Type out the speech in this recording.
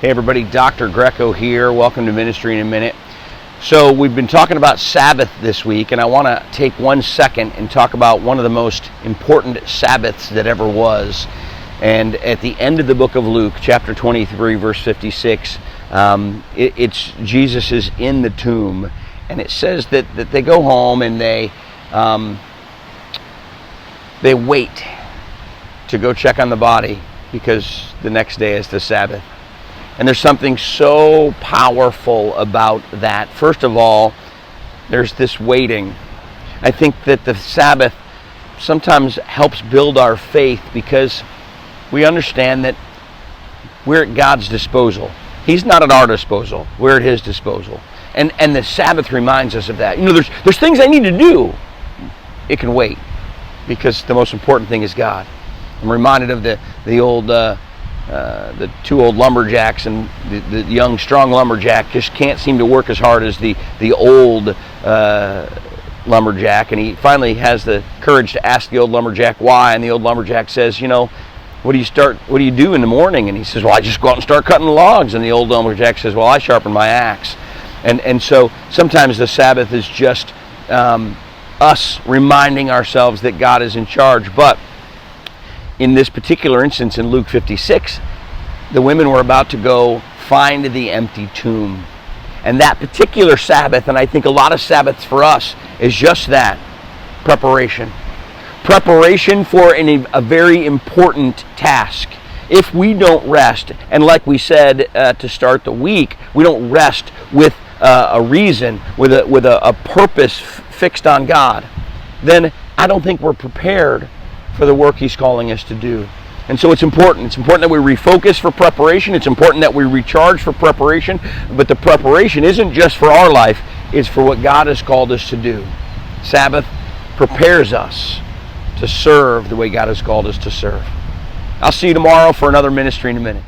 Hey everybody, Dr. Greco here. Welcome to Ministry in a Minute. So we've been talking about Sabbath this week, and I want to take 1 second and talk about one of the most important Sabbaths that ever was. And at the end of the book of Luke, chapter 23, verse 56, it's Jesus is in the tomb, and it says that they go home and they wait to go check on the body because the next day is the Sabbath. And there's something so powerful about that. First of all, there's this waiting. I think that the Sabbath sometimes helps build our faith because we understand that we're at God's disposal. He's not at our disposal. We're at His disposal. And the Sabbath reminds us of that. You know, there's things I need to do. It can wait because the most important thing is God. I'm reminded of the two old lumberjacks, and the young, strong lumberjack just can't seem to work as hard as the old lumberjack. And he finally has the courage to ask the old lumberjack why. And the old lumberjack says, you know, what do you do in the morning? And he says, well, I just go out and start cutting logs. And the old lumberjack says, well, I sharpen my axe. And so sometimes the Sabbath is just us reminding ourselves that God is in charge. But in this particular instance in Luke 56, the women were about to go find the empty tomb. And that particular Sabbath, and I think a lot of Sabbaths for us, is just that, preparation. Preparation for a very important task. If we don't rest, and like we said to start the week, we don't rest with a reason, with a purpose fixed on God, then I don't think we're prepared for the work He's calling us to do. And so it's important. It's important that we refocus for preparation. It's important that we recharge for preparation. But the preparation isn't just for our life. It's for what God has called us to do. Sabbath prepares us to serve the way God has called us to serve. I'll see you tomorrow for another Ministry in a Minute.